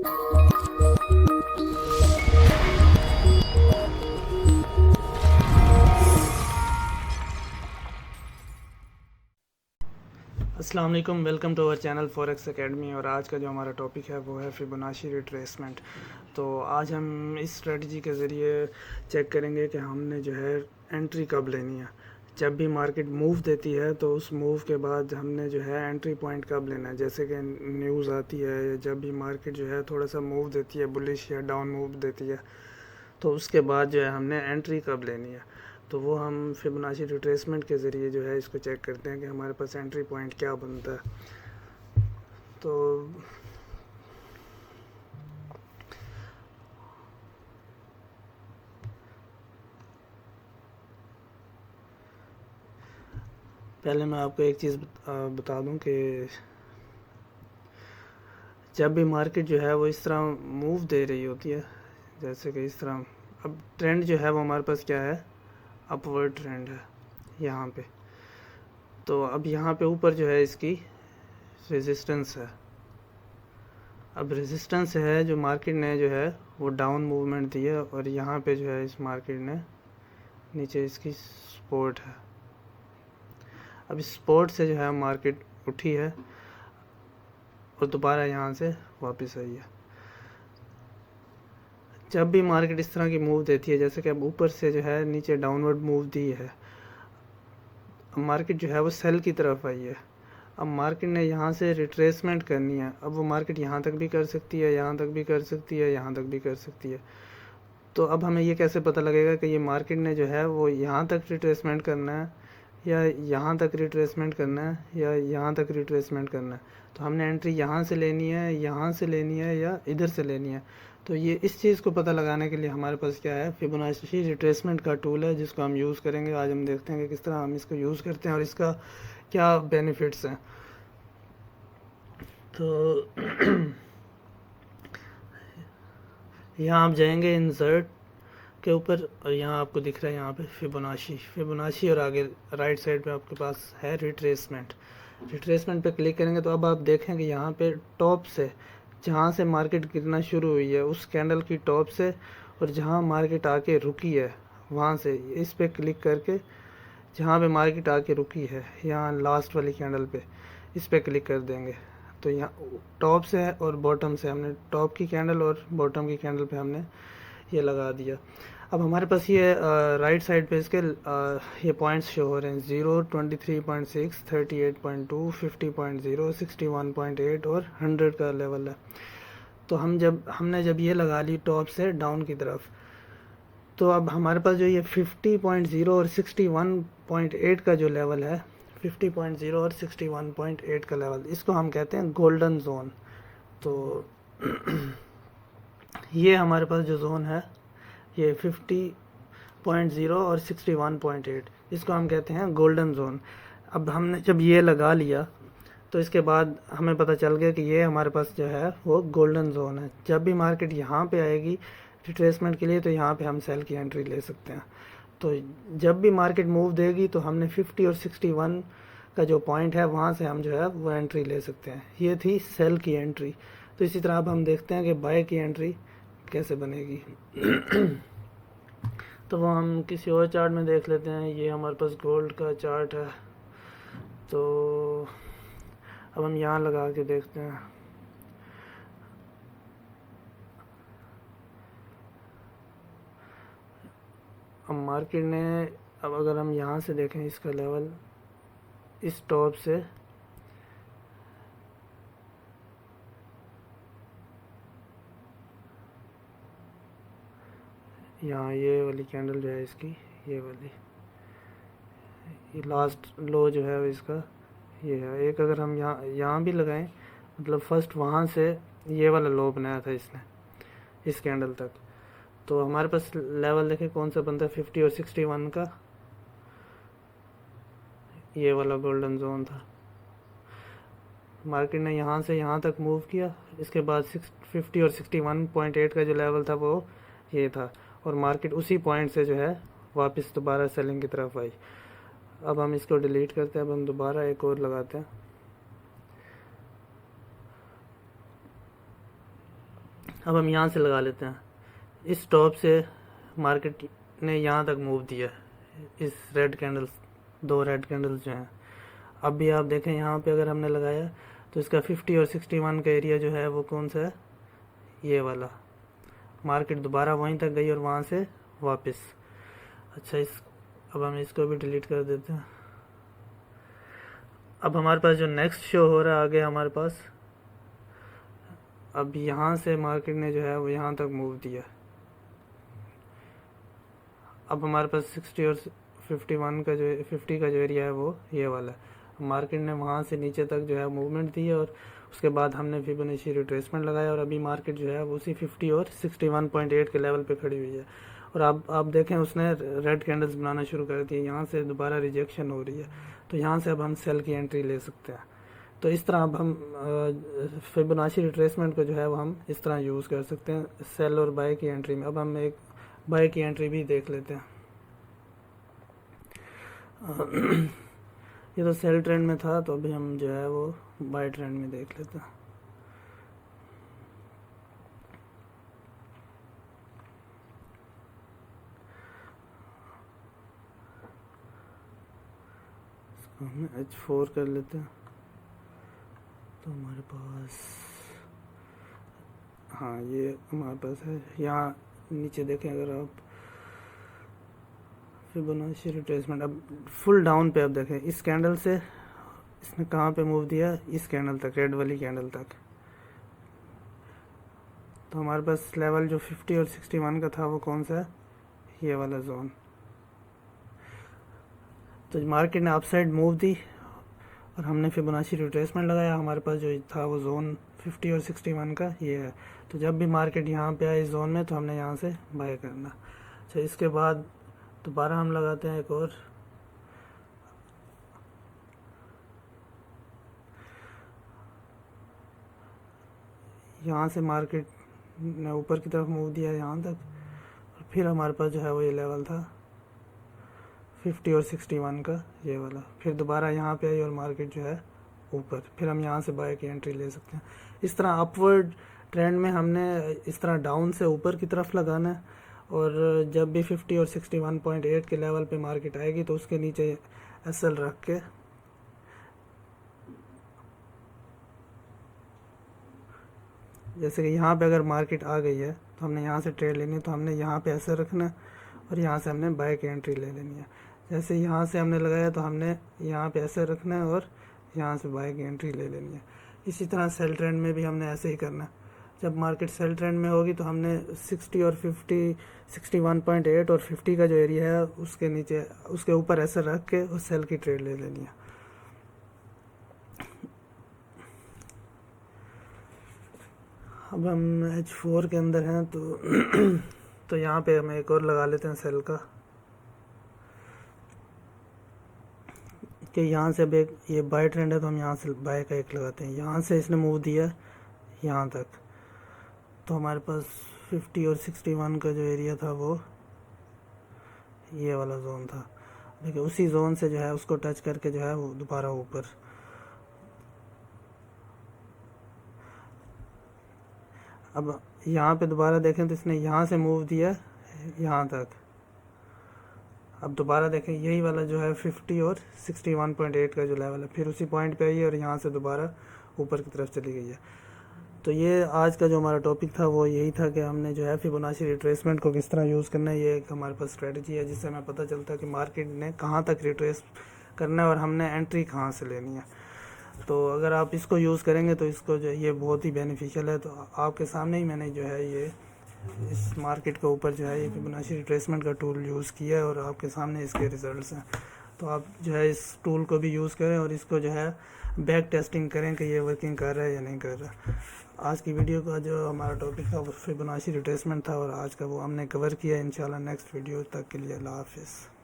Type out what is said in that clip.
अस्सलाम वालेकुम, welcome to our channel forex academy. और आज का जो हमारा टॉपिक है वो है फिबोनाची रिट्रेसमेंट। तो आज हम इस स्ट्रेटजी के ज़रिए चेक करेंगे कि हमने जो है एंट्री कब लेनी है। जब भी मार्केट मूव देती है तो उस मूव के बाद हमने जो है एंट्री पॉइंट कब लेना है। जैसे कि न्यूज़ आती है, जब भी मार्केट जो है थोड़ा सा मूव देती है, बुलिश या डाउन मूव देती है, तो उसके बाद जो है हमने एंट्री कब लेनी है। तो वो हम फिबोनाची रिट्रेसमेंट के ज़रिए जो है इसको चेक करते हैं कि हमारे पास एंट्री पॉइंट क्या बनता है। तो पहले मैं आपको एक चीज़ बता दूं कि जब भी मार्केट जो है वो इस तरह मूव दे रही होती है, जैसे कि इस तरह, अब ट्रेंड जो है वो हमारे पास क्या है, अपवर्ड ट्रेंड है यहाँ पे। तो अब यहाँ पे ऊपर जो है इसकी रेजिस्टेंस है। अब रेजिस्टेंस है जो मार्केट ने जो है वो डाउन मूवमेंट दी है, और यहाँ पे जो है इस मार्केट ने नीचे इसकी सपोर्ट है। अब इस सपोर्ट से जो है मार्केट उठी है और दोबारा यहाँ से वापस आई है। जब भी मार्केट इस तरह की मूव देती है, जैसे कि अब ऊपर से जो है नीचे डाउनवर्ड मूव दी है, अब मार्केट जो है वो सेल की तरफ आई है। अब मार्केट ने यहाँ से रिट्रेसमेंट करनी है। अब वो मार्केट यहाँ तक भी कर सकती है, यहाँ तक भी कर सकती है, यहाँ तक भी कर सकती है। तो अब हमें ये कैसे पता लगेगा कि ये मार्केट ने जो है वो यहाँ तक रिट्रेसमेंट करना है, या यहाँ तक रिट्रेसमेंट करना है, या यहाँ तक रिट्रेसमेंट करना है। तो हमने एंट्री यहाँ से लेनी है, यहाँ से लेनी है, या इधर से लेनी है। तो ये इस चीज़ को पता लगाने के लिए हमारे पास क्या है, फिबोनाची रिट्रेसमेट का टूल है, जिसको हम यूज़ करेंगे। आज हम देखते हैं कि किस तरह हम इसको यूज़ करते हैं और इसका क्या बेनिफिट्स हैं। तो यहाँ आप जाएंगे इंसर्ट के ऊपर, और यहाँ आपको दिख रहा है यहाँ पे फिबोनाची, और आगे राइट साइड पे आपके पास है रिट्रेसमेंट पे क्लिक करेंगे तो अब आप देखेंगे यहाँ पे टॉप से, जहाँ से मार्केट गिरना शुरू हुई है उस कैंडल की टॉप से, और जहाँ मार्केट आके रुकी है वहाँ से, इस पे क्लिक करके जहाँ पे मार्केट आके रुकी है, यहाँ लास्ट वाली कैंडल पे, इस पे क्लिक कर देंगे। तो यहाँ टॉप से है और बॉटम से, हमने टॉप की कैंडल और बॉटम की कैंडल पे हमने ये लगा दिया। अब हमारे पास ये राइट साइड पे इसके ये पॉइंट्स शो हो रहे हैं, 0, 23.6, 38.2, 50.0, 61.8 और 100 का लेवल है। तो हमने जब ये लगा ली टॉप से डाउन की तरफ, तो अब हमारे पास जो ये 50.0 और 61.8 का जो लेवल है, 50.0 और 61.8 का लेवल, इसको हम कहते हैं गोल्डन जोन। तो ये हमारे पास जो जोन है ये 50.0 और 61.8, इसको हम कहते हैं गोल्डन जोन। अब हमने जब ये लगा लिया तो इसके बाद हमें पता चल गया कि ये हमारे पास जो है वो गोल्डन जोन है। जब भी मार्केट यहाँ पे आएगी रिट्रेसमेंट के लिए, तो यहाँ पे हम सेल की एंट्री ले सकते हैं। तो जब भी मार्केट मूव देगी तो हमने 50 और 61 का जो पॉइंट है वहाँ से हम जो है वो एंट्री ले सकते हैं। ये थी सेल की एंट्री। तो इसी तरह अब हम देखते हैं कि बाय की एंट्री कैसे बनेगी। तो वो हम किसी और चार्ट में देख लेते हैं। ये हमारे पास गोल्ड का चार्ट है, तो अब हम यहाँ लगा के देखते हैं। अब मार्केट ने, अब अगर हम यहाँ से देखें इसका लेवल, इस टॉप से यहाँ ये वाली कैंडल जो है इसकी, ये वाली, ये लास्ट लो जो है इसका ये है एक। अगर हम यहाँ भी लगाएं, मतलब फर्स्ट वहाँ से ये वाला लो बनाया था इसने इस कैंडल तक, तो हमारे पास लेवल देखें कौन सा बनता है, 50 और 61 का, ये वाला गोल्डन जोन था। मार्केट ने यहाँ से यहाँ तक मूव किया, इसके बाद 50 और 61.8 का जो लेवल था वो ये था, और मार्केट उसी पॉइंट से जो है वापस दोबारा सेलिंग की तरफ आई। अब हम इसको डिलीट करते हैं, अब हम दोबारा एक और लगाते हैं। अब हम यहाँ से लगा लेते हैं। इस टॉप से मार्केट ने यहाँ तक मूव दिया, इस रेड कैंडल्स, 2 रेड कैंडल्स जो हैं। अब भी आप देखें यहाँ पे अगर हमने लगाया तो इसका 50 और 61 का एरिया जो है वो कौन सा है, ये वाला। मार्केट दोबारा वहीं तक गई और वहाँ से वापस। अच्छा, अब हम इसको भी डिलीट कर देते हैं। अब हमारे पास जो नेक्स्ट शो हो रहा है आगे हमारे पास, अब यहाँ से मार्केट ने जो है वो यहाँ तक मूव दिया। अब हमारे पास 60 और 51 का जो 50 का जो एरिया है वो ये वाला है। मार्केट ने वहाँ से नीचे तक जो है मूवमेंट दी है और उसके बाद हमने फिबोनाची रिट्रेसमेंट लगाया और अभी मार्केट जो है वो उसी 50 और 61.8 के लेवल पे खड़ी हुई है। और आप देखें उसने रेड कैंडल्स बनाना शुरू कर दिए, यहाँ से दोबारा रिजेक्शन हो रही है, तो यहाँ से अब हम सेल की एंट्री ले सकते हैं। तो इस तरह अब हम फिबोनाची रिट्रेसमेंट को जो है वो हम इस तरह यूज़ कर सकते हैं सेल और बाय की एंट्री में। अब हम एक बाय की एंट्री भी देख लेते हैं। ये तो सेल ट्रेंड में था, तो अभी हम जो है वो बाय ट्रेंड में देख लेते हैं। इसको हम H4 कर लेते हैं, तो हमारे पास, हाँ ये हमारे पास है। यहाँ नीचे देखें अगर आप, फिबोनाची रिट्रेसमेंट अब फुल डाउन पे। अब देखें इस कैंडल से इसने कहाँ पे मूव दिया, इस कैंडल तक, रेड वाली कैंडल तक। तो हमारे पास लेवल जो 50 और 61 का था वो कौन सा है, ये वाला जोन। तो मार्केट ने अपसाइड मूव दी और हमने फिबोनाची रिट्रेसमेंट लगाया। हमारे पास जो था वो जोन 50 और 61 का ये है। तो जब भी मार्केट यहाँ पे आए इस जोन में, तो हमने यहाँ से बाय करना। अच्छा, इसके बाद दोबारा हम लगाते हैं एक और। यहाँ से मार्केट ने ऊपर की तरफ मूव दिया यहाँ तक, और फिर हमारे पास जो है वो ये लेवल था 50 और 61 का, ये वाला। फिर दोबारा यहाँ पे आई और मार्केट जो है ऊपर, फिर हम यहाँ से बाय की एंट्री ले सकते हैं। इस तरह अपवर्ड ट्रेंड में हमने इस तरह डाउन से ऊपर की तरफ लगाना है, और जब भी 50 और 61.8 के लेवल पे मार्केट आएगी तो उसके नीचे एसएल रख के जैसे कि यहाँ पे अगर मार्केट आ गई है तो हमने यहाँ से ट्रेड लेनी है, तो हमने यहाँ पे ऐसे रखना है और यहाँ से हमने बाय की एंट्री ले लेनी है। जैसे यहाँ से हमने लगाया तो हमने यहाँ पे ऐसे रखना है और यहाँ से बाय की एंट्री ले लेनी है। इसी तरह सेल ट्रेंड में भी हमने ऐसे ही करना है। जब मार्केट सेल ट्रेंड में होगी तो हमने 60 और 50, 61.8 और 50 का जो एरिया है उसके नीचे, उसके ऊपर ऐसे रख के उस सेल की ट्रेड ले लेनी है। अब हम H4 के अंदर हैं, तो यहाँ पे हम एक और लगा लेते हैं सेल का, कि यहाँ से अब एक ये बाय ट्रेंड है तो हम यहाँ से बाय का एक लगाते हैं। यहाँ से इसने मूव दिया यहाँ तक, तो हमारे पास 50 और 61 का जो एरिया था वो ये वाला जोन था। देखिए उसी जोन से जो है उसको टच करके जो है वो दोबारा ऊपर। अब यहाँ पे दोबारा देखें तो इसने यहाँ से मूव दिया यहाँ तक। अब दोबारा देखें यही वाला जो है 50 और 61.8 का जो लेवल है, फिर उसी पॉइंट पे आई है और यहाँ से दोबारा ऊपर की तरफ चली गई है। तो ये आज का जो हमारा टॉपिक था वो यही था कि हमने जो है फिबोनाची रिट्रेसमेंट को किस तरह यूज़ करना है। ये एक हमारे पास स्ट्रेटजी है जिससे हमें पता चलता है कि मार्केट ने कहाँ तक रिट्रेस करना है और हमने एंट्री कहाँ से लेनी है। तो अगर आप इसको यूज़ करेंगे तो इसको जो ये बहुत ही बेनिफिशियल है। तो आपके सामने ही मैंने जो है ये इस मार्केट के ऊपर जो है ये फिबोनाची रिट्रेसमेंट का टूल यूज़ किया है और आपके सामने इसके रिजल्ट्स हैं। तो आप जो है इस टूल को भी यूज़ करें और इसको जो है बैक टेस्टिंग करें कि ये वर्किंग कर रहा है या नहीं कर रहा। आज की वीडियो का जो हमारा टॉपिक था वो फिबोनाची रिट्रेसमेंट था और आज का वो हमने कवर किया। इंशाल्लाह नेक्स्ट वीडियो तक के लिए अल्लाह हाफिज़।